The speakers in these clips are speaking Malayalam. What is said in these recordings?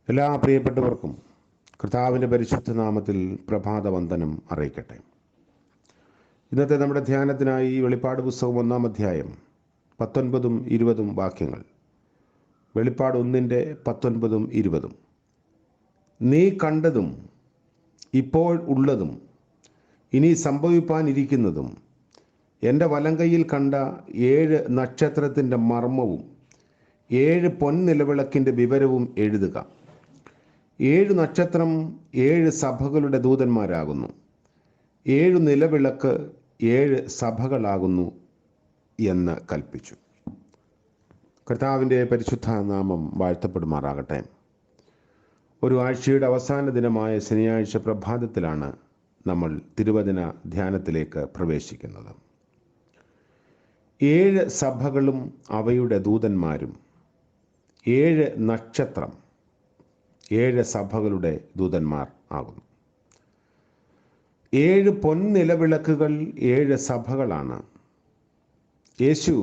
എല്ലാ പ്രിയപ്പെട്ടവർക്കും കർത്താവിൻ്റെ പരിശുദ്ധ നാമത്തിൽ പ്രഭാതവന്ദനം അറിയിക്കട്ടെ. ഇന്നത്തെ നമ്മുടെ ധ്യാനത്തിനായി വെളിപ്പാട് പുസ്തകം 1-ാം അധ്യായം 19ഉം 20ഉം വാക്യങ്ങൾ. വെളിപ്പാട് 1-ന്റെ 19ഉം 20ഉം. നീ കണ്ടതും ഇപ്പോൾ ഉള്ളതും ഇനി സംഭവിപ്പാനിരിക്കുന്നതും എൻ്റെ വലങ്കയിൽ കണ്ട 7 നക്ഷത്രത്തിൻ്റെ മർമ്മവും 7 പൊൻനിലവിളക്കിൻ്റെ വിവരവും എഴുതുക. 7 നക്ഷത്രം 7 സഭകളുടെ ദൂതന്മാരാകുന്നു. 7 നിലവിളക്ക് 7 സഭകളാകുന്നു എന്ന് കൽപ്പിച്ചു. കർത്താവിൻ്റെ പരിശുദ്ധ നാമം വാഴ്ത്തപ്പെടുമാറാകട്ടെ. ഒരു ആഴ്ചയുടെ അവസാന ദിനമായ ശനിയാഴ്ച പ്രഭാതത്തിലാണ് നമ്മൾ തിരുവചന ധ്യാനത്തിലേക്ക് പ്രവേശിക്കുന്നത്. 7 സഭകളും അവയുടെ ദൂതന്മാരും 7 നക്ഷത്രം 7 സഭകളുടെ ദൂതന്മാർ ആകുന്നു. 7 പൊൻനിലവിളക്കുകൾ 7 സഭകളാണ്. യേശു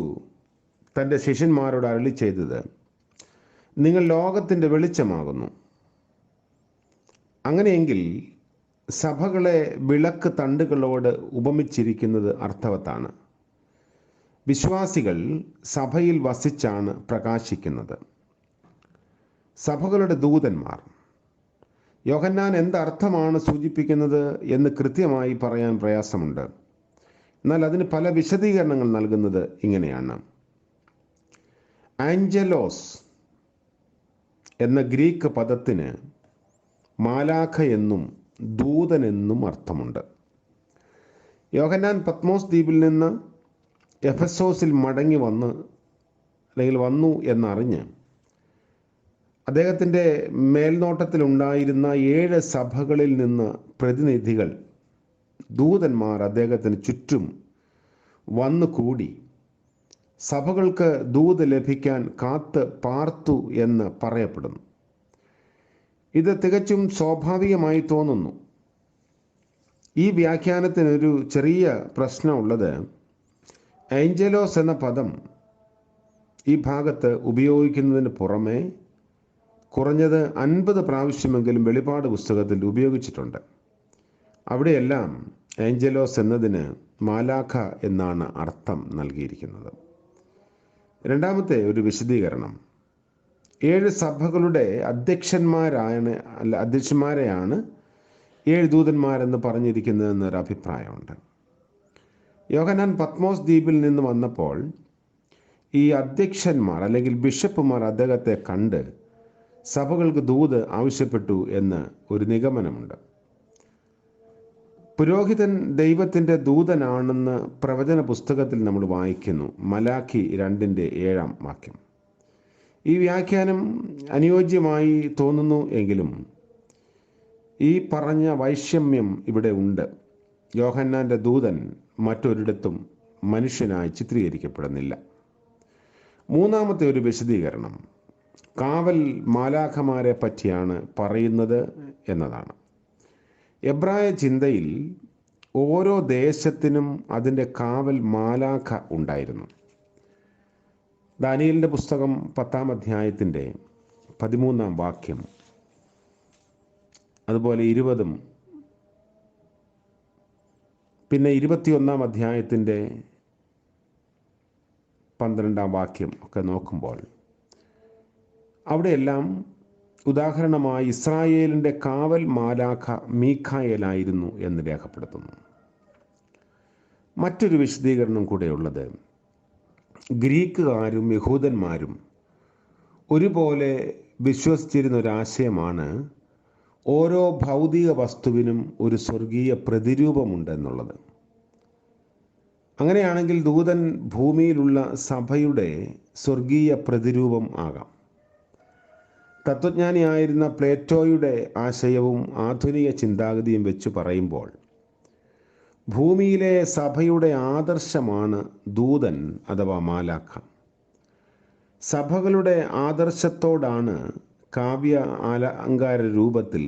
തൻ്റെ ശിഷ്യന്മാരോട് അരുളി ചെയ്തത്, നിങ്ങൾ ലോകത്തിൻ്റെ വെളിച്ചമാകുന്നു. അങ്ങനെയെങ്കിൽ സഭകളെ വിളക്ക് തണ്ടുകളോട് ഉപമിച്ചിരിക്കുന്നത് അർത്ഥവത്താണ്. വിശ്വാസികൾ സഭയിൽ വസിച്ചാണ് പ്രകാശിക്കുന്നത്. സഭകളുടെ ദൂതന്മാർ. യോഹന്നാൻ എന്തർത്ഥമാണ് സൂചിപ്പിക്കുന്നത് എന്ന് കൃത്യമായി പറയാൻ പ്രയാസമുണ്ട്. എന്നാൽ അതിന് പല വിശദീകരണങ്ങൾ നൽകുന്നത് ഇങ്ങനെയാണ്. ആഞ്ചലോസ് എന്ന ഗ്രീക്ക് പദത്തിന് മാലാഖ എന്നും ദൂതനെന്നും അർത്ഥമുണ്ട്. യോഹന്നാൻ പത്മോസ് ദ്വീപിൽ നിന്ന് എഫെസോസിൽ മടങ്ങി വന്നു എന്നറിഞ്ഞ് അദ്ദേഹത്തിൻ്റെ മേൽനോട്ടത്തിലുണ്ടായിരുന്ന 7 സഭകളിൽ നിന്ന് പ്രതിനിധികൾ, ദൂതന്മാർ അദ്ദേഹത്തിന് ചുറ്റും വന്നുകൂടി സഭകൾക്ക് ദൂത് ലഭിക്കാൻ കാത്ത് പാർത്തു എന്ന് പറയപ്പെടുന്നു. ഇത് തികച്ചും സ്വാഭാവികമായി തോന്നുന്നു. ഈ വ്യാഖ്യാനത്തിനൊരു ചെറിയ പ്രശ്നമുള്ളത്, ഏഞ്ചലോസ് എന്ന പദം ഈ ഭാഗത്ത് ഉപയോഗിക്കുന്നതിന് പുറമെ കുറഞ്ഞത് 50 പ്രാവശ്യമെങ്കിലും വെളിപ്പാട് പുസ്തകത്തിൽ ഉപയോഗിച്ചിട്ടുണ്ട്. അവിടെയെല്ലാം ഏഞ്ചലോസ് എന്നതിന് മാലാഖ എന്നാണ് അർത്ഥം നൽകിയിരിക്കുന്നത്. രണ്ടാമത്തെ ഒരു വിശദീകരണം, 7 സഭകളുടെ അധ്യക്ഷന്മാരെയാണ് 7 ദൂതന്മാരെന്ന് പറഞ്ഞിരിക്കുന്നതെന്നൊരു അഭിപ്രായമുണ്ട്. യോഹന്നാൻ പത്മോസ് ദ്വീപിൽ നിന്ന് വന്നപ്പോൾ ഈ അധ്യക്ഷന്മാർ അല്ലെങ്കിൽ ബിഷപ്പുമാർ അദ്ദേഹത്തെ കണ്ട് സഭകൾക്ക് ദൂത് ആവശ്യപ്പെട്ടു എന്ന് ഒരു നിഗമനമുണ്ട്. പുരോഹിതൻ ദൈവത്തിൻ്റെ ദൂതനാണെന്ന് പ്രവചന പുസ്തകത്തിൽ നമ്മൾ വായിക്കുന്നു. മലാഖി 2-ന്റെ 7-ാം വാക്യം. ഈ വ്യാഖ്യാനം അനുയോജ്യമായി തോന്നുന്നു എങ്കിലും ഈ പറഞ്ഞ വൈഷമ്യം ഇവിടെ ഉണ്ട്. യോഹന്നാൻ്റെ ദൂതൻ മറ്റൊരിടത്തും മനുഷ്യനായി ചിത്രീകരിക്കപ്പെടുന്നില്ല. മൂന്നാമത്തെ ഒരു വിശദീകരണം, കാവൽ മാലാഖമാരെ പറ്റിയാണ് പറയുന്നത് എന്നതാണ്. എബ്രായ ചിന്തയിൽ ഓരോ ദേശത്തിനും അതിൻ്റെ കാവൽ മാലാഖ ഉണ്ടായിരുന്നു. ദാനിയേലിൻ്റെ പുസ്തകം 10-ാം അധ്യായത്തിൻ്റെ 13-ാം വാക്യം, അതുപോലെ 20ഉം പിന്നെ 21-ാം അധ്യായത്തിൻ്റെ 12-ാം വാക്യം ഒക്കെ നോക്കുമ്പോൾ അവിടെയെല്ലാം ഉദാഹരണമായി ഇസ്രായേലിൻ്റെ കാവൽ മാലാഖ മീഖായേലായിരുന്നു എന്ന് രേഖപ്പെടുത്തുന്നു. മറ്റൊരു വിശദീകരണം കൂടെയുള്ളത്, ഗ്രീക്കുകാരും യഹൂദന്മാരും ഒരുപോലെ വിശ്വസിച്ചിരുന്ന ഒരാശയമാണ് ഓരോ ഭൗതിക വസ്തുവിനും ഒരു സ്വർഗീയ പ്രതിരൂപമുണ്ടെന്നുള്ളത്. അങ്ങനെയാണെങ്കിൽ ദൂതൻ ഭൂമിയിലുള്ള സഭയുടെ സ്വർഗീയ പ്രതിരൂപം ആകാം. തത്വജ്ഞാനിയായിരുന്ന പ്ലേറ്റോയുടെ ആശയവും ആധുനിക ചിന്താഗതിയും വെച്ച് പറയുമ്പോൾ ഭൂമിയിലെ സഭയുടെ ആദർശമാണ് ദൂതൻ അഥവാ മാലാഖ. സഭകളുടെ ആദർശത്തോടാണ് കാവ്യ അലങ്കാര രൂപത്തിൽ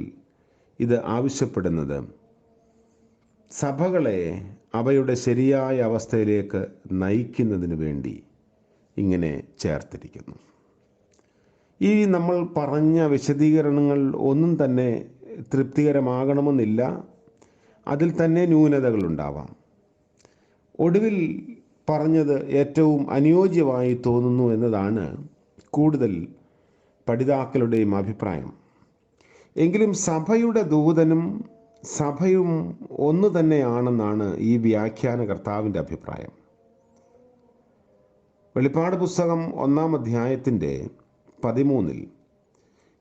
ഇത് ആവശ്യപ്പെടുന്നത്. സഭകളെ അവയുടെ ശരിയായ അവസ്ഥയിലേക്ക് നയിക്കുന്നതിന് വേണ്ടി ഇങ്ങനെ ചേർത്തിരിക്കുന്നു. ഈ നമ്മൾ പറഞ്ഞ വിശദീകരണങ്ങൾ ഒന്നും തന്നെ തൃപ്തികരമാകണമെന്നില്ല. അതിൽ തന്നെ ന്യൂനതകളുണ്ടാവാം. ഒടുവിൽ പറഞ്ഞത് ഏറ്റവും അനുയോജ്യമായി തോന്നുന്നു എന്നതാണ് കൂടുതൽ പഠിതാക്കളുടെയും അഭിപ്രായം. എങ്കിലും സഭയുടെ ദൂതനും സഭയും ഒന്ന് തന്നെയാണെന്നാണ് ഈ വ്യാഖ്യാനകർത്താവിൻ്റെ അഭിപ്രായം. വെളിപ്പാട് പുസ്തകം 1-ാം അധ്യായത്തിൻ്റെ 13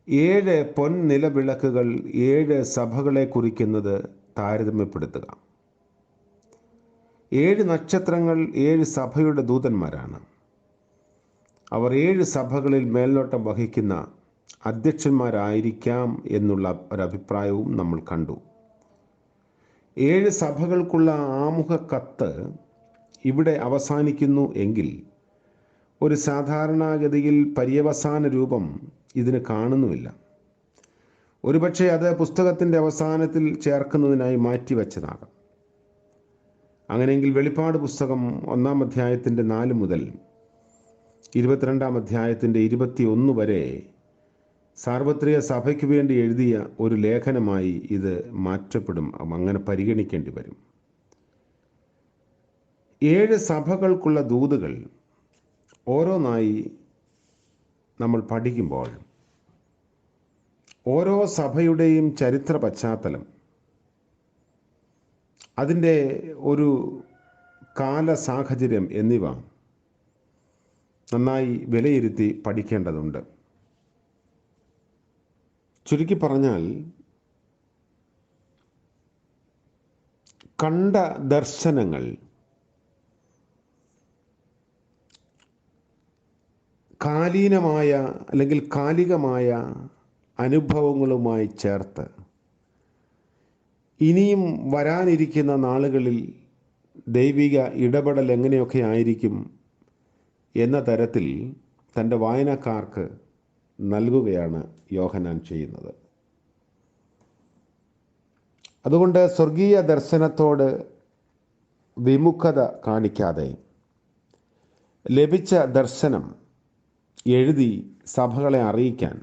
7 പൊൻനിലവിളക്കുകൾ 7 സഭകളെ കുറിക്കുന്നത് താരതമ്യപ്പെടുത്തുക. 7 നക്ഷത്രങ്ങൾ 7 സഭയുടെ ദൂതന്മാരാണ്. അവർ 7 സഭകളിൽ മേൽനോട്ടം വഹിക്കുന്ന അധ്യക്ഷന്മാരായിരിക്കാം എന്നുള്ള ഒരഭിപ്രായവും നമ്മൾ കണ്ടു. 7 സഭകൾക്കുള്ള ആമുഖ കത്ത് ഇവിടെ അവസാനിക്കുന്നു എങ്കിൽ ഒരു സാധാരണഗതിയിൽ പര്യവസാന രൂപം ഇതിന് കാണുന്നുമില്ല. ഒരുപക്ഷെ അത് പുസ്തകത്തിൻ്റെ അവസാനത്തിൽ ചേർക്കുന്നതിനായി മാറ്റിവെച്ചതാകാം. അങ്ങനെയെങ്കിൽ വെളിപ്പാട് പുസ്തകം 1-ാം അധ്യായത്തിൻ്റെ 4 മുതൽ 22-ാം അധ്യായത്തിൻ്റെ 21 വരെ സാർവത്രിക സഭയ്ക്ക് വേണ്ടി എഴുതിയ ഒരു ലേഖനമായി ഇത് മാറ്റപ്പെടും. അങ്ങനെ പരിഗണിക്കേണ്ടി വരും. 7 സഭകൾക്കുള്ള ദൂതുകൾ ഓരോന്നായി നമ്മൾ പഠിക്കുമ്പോൾ ഓരോ സഭയുടെയും ചരിത്ര പശ്ചാത്തലം, അതിൻ്റെ ഒരു കാല സാഹചര്യം എന്നിവ നന്നായി വിലയിരുത്തി പഠിക്കേണ്ടതുണ്ട്. ചുരുക്കി പറഞ്ഞാൽ, കണ്ട ദർശനങ്ങൾ കാലീനമായ അല്ലെങ്കിൽ കാലികമായ അനുഭവങ്ങളുമായി ചേർത്ത് ഇനിയും വരാനിരിക്കുന്ന നാളുകളിൽ ദൈവിക ഇടപെടൽ എങ്ങനെയൊക്കെ ആയിരിക്കും എന്ന തരത്തിൽ തൻ്റെ വായനക്കാർക്ക് നൽകുകയാണ് യോഹന്നാൻ ചെയ്യുന്നത്. അതുകൊണ്ട് സ്വർഗീയ ദർശനത്തോട് വിമുഖത കാണിക്കാതെ ലഭിച്ച ദർശനം എഴുതി സഭകളെ അറിയിക്കാൻ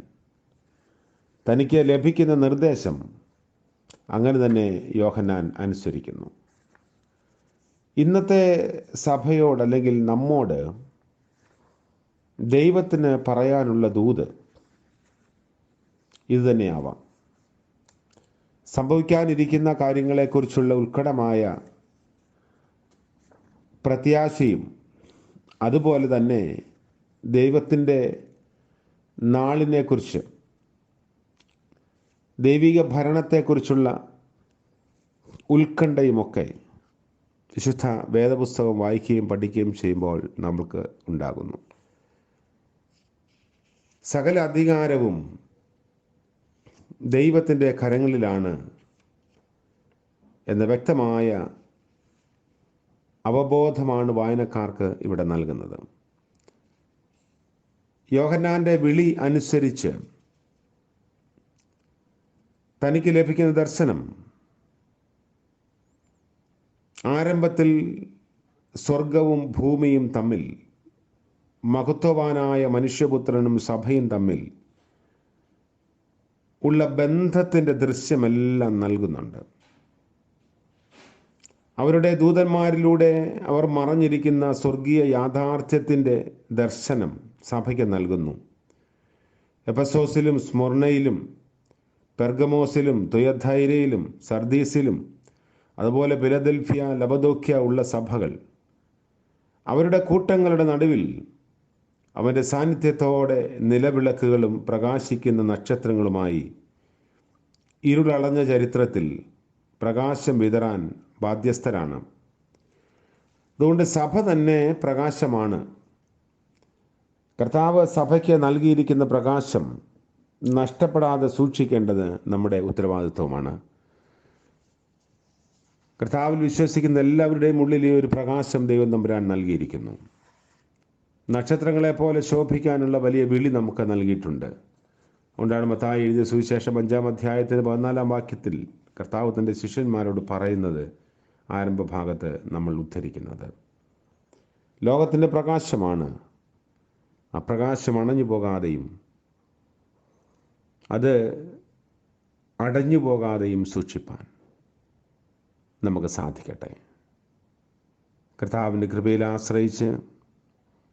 തനിക്ക് ലഭിക്കുന്ന നിർദ്ദേശം അങ്ങനെ തന്നെ യോഹന്നാൻ അനുസരിക്കുന്നു. ഇന്നത്തെ സഭയോട് അല്ലെങ്കിൽ നമ്മോട് ദൈവത്തിന് പറയാനുള്ള ദൂത് ഇതുതന്നെയാവാം. സംഭവിക്കാനിരിക്കുന്ന കാര്യങ്ങളെക്കുറിച്ചുള്ള ഉത്കടമായ പ്രത്യാശയും അതുപോലെ തന്നെ ദൈവത്തിൻ്റെ നാളിനെക്കുറിച്ച്, ദൈവിക ഭരണത്തെക്കുറിച്ചുള്ള ഉത്കണ്ഠയുമൊക്കെ വിശുദ്ധ വേദപുസ്തകം വായിക്കുകയും പഠിക്കുകയും ചെയ്യുമ്പോൾ നമുക്ക് ഉണ്ടാകുന്നു. സകല അധികാരവും ദൈവത്തിൻ്റെ കരങ്ങളിലാണ് എന്ന വ്യക്തമായ അവബോധമാണ് വായനക്കാർക്ക് ഇവിടെ നൽകുന്നത്. യോഹന്നാൻ്റെ വിളി അനുസരിച്ച് തനിക്ക് ലഭിക്കുന്ന ദർശനം ആരംഭത്തിൽ സ്വർഗവും ഭൂമിയും തമ്മിൽ, മഹത്വവാനായ മനുഷ്യപുത്രനും സഭയും തമ്മിൽ ഉള്ള ബന്ധത്തിൻ്റെ ദൃശ്യമെല്ലാം നൽകുന്നുണ്ട്. അവരുടെ ദൂതന്മാരിലൂടെ അവർ മറഞ്ഞിരിക്കുന്ന സ്വർഗീയ യാഥാർത്ഥ്യത്തിൻ്റെ ദർശനം സഭയ്ക്ക് നൽകുന്നു. എഫെസോസിലും സ്മുർണയിലും പെർഗമോസിലും തുയഥൈരയിലും സർദീസിലും അതുപോലെ ഫിലദൽഫിയ, ലബദോക്യ ഉള്ള സഭകൾ അവരുടെ കൂട്ടങ്ങളുടെ നടുവിൽ അവൻ്റെ സാന്നിധ്യത്തോടെ നിലവിളക്കുകളും പ്രകാശിക്കുന്ന നക്ഷത്രങ്ങളുമായി ഇരുളടഞ്ഞ ചരിത്രത്തിൽ പ്രകാശം വിതറാൻ ബാധ്യസ്ഥരാണ്. അതുകൊണ്ട് സഭ തന്നെ പ്രകാശമാണ്. കർത്താവ് സഭയ്ക്ക് നൽകിയിരിക്കുന്ന പ്രകാശം നഷ്ടപ്പെടാതെ സൂക്ഷിക്കേണ്ടത് നമ്മുടെ ഉത്തരവാദിത്വമാണ്. കർത്താവിൽ വിശ്വസിക്കുന്ന എല്ലാവരുടെയും ഉള്ളിൽ ഈ ഒരു പ്രകാശം ദൈവം തമ്പുരാൻ നൽകിയിരിക്കുന്നു. നക്ഷത്രങ്ങളെപ്പോലെ ശോഭിക്കാനുള്ള വലിയ വിളി നമുക്ക് നൽകിയിട്ടുണ്ട്. അതുകൊണ്ടാണ് മത്തായി എഴുതിയ സുവിശേഷം 5-ാം അധ്യായത്തിൻ്റെ 14-ാം വാക്യത്തിൽ കർത്താവ് തൻ്റെ ശിഷ്യന്മാരോട് പറയുന്നത് ആരംഭ ഭാഗത്ത് നമ്മൾ ഉദ്ധരിക്കുന്നത്. ലോകത്തിൻ്റെ പ്രകാശമാണ്. ആ പ്രകാശം അണഞ്ഞു പോകാതെയും അത് അടഞ്ഞു പോകാതെയും സൂക്ഷിപ്പാൻ നമുക്ക് സാധിക്കട്ടെ. കർത്താവിൻ്റെ കൃപയിൽ ആശ്രയിച്ച്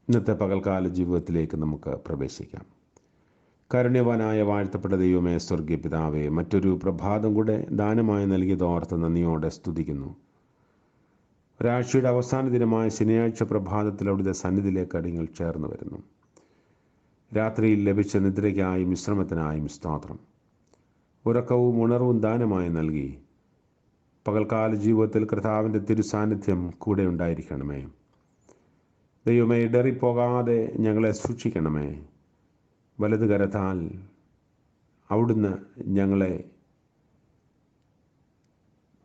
ഇന്നത്തെ പകൽക്കാല ജീവിതത്തിലേക്ക് നമുക്ക് പ്രവേശിക്കാം. കാരുണ്യവാനായ വാഴ്ത്തപ്പെട്ട ദൈവമേ, സ്വർഗീയ പിതാവേ, മറ്റൊരു പ്രഭാതം കൂടെ ദാനമായി നൽകിയതോർത്ത് നന്ദിയോടെ സ്തുതിക്കുന്നു. ഒരാഴ്ചയുടെ അവസാന ദിനമായ ശനിയാഴ്ച പ്രഭാതത്തിൽ അവിടുത്തെ സന്നിധിയിലേക്ക് അടിയങ്ങൾ ചേർന്ന് വരുന്നു. രാത്രിയിൽ ലഭിച്ച നിദ്രയ്ക്കായും വിശ്രമത്തിനായും സ്തോത്രം. ഉറക്കവും ഉണർവും ദാനമായി നൽകി പകൽക്കാല ജീവിതത്തിൽ കർത്താവിൻ്റെ തിരുസാന്നിധ്യം കൂടെ ഉണ്ടായിരിക്കണമേ. ദൈവമേ, ഇടറിപ്പോകാതെ ഞങ്ങളെ സൂക്ഷിക്കണമേ. വലതു കരത്താൽ അവിടുന്ന് ഞങ്ങളെ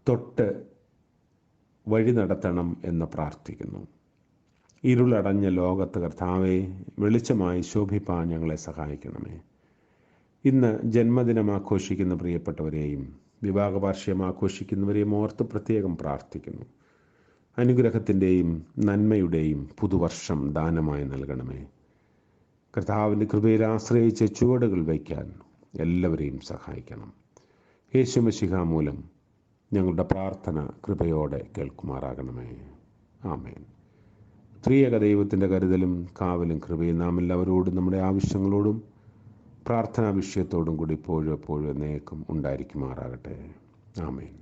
തൊട്ട് വഴി നടത്തണം എന്ന് പ്രാർത്ഥിക്കുന്നു. ഇരുളടഞ്ഞ ലോകത്ത് കർത്താവെ, വെളിച്ചമായി ശോഭിപ്പാൻ ഞങ്ങളെ സഹായിക്കണമേ. ഇന്ന് ജന്മദിനം ആഘോഷിക്കുന്ന പ്രിയപ്പെട്ടവരെയും വിവാഹവാർഷികം ആഘോഷിക്കുന്നവരെയും ഓർത്ത് പ്രത്യേകം പ്രാർത്ഥിക്കുന്നു. അനുഗ്രഹത്തിൻ്റെയും നന്മയുടെയും പുതുവർഷം ദാനമായി നൽകണമേ. കർത്താവിൻ്റെ കൃപയിൽ ആശ്രയിച്ച് ചുവടുകൾ വയ്ക്കാൻ എല്ലാവരെയും സഹായിക്കണം. യേശു മശിഹ മൂലം ഞങ്ങളുടെ പ്രാർത്ഥന കൃപയോടെ കേൾക്കുമാറാകണമേ. ആമേൻ. ത്രിയേക ദൈവത്തിൻ്റെ കരുതലും കാവലും കൃപയും നാം എല്ലാവരോടും നമ്മുടെ ആവശ്യങ്ങളോടും പ്രാർത്ഥനാ വിഷയത്തോടും കൂടി ഇപ്പോഴും എപ്പോഴും എന്നേക്കും ഉണ്ടായിരിക്കുമാറാകട്ടെ. ആമേൻ.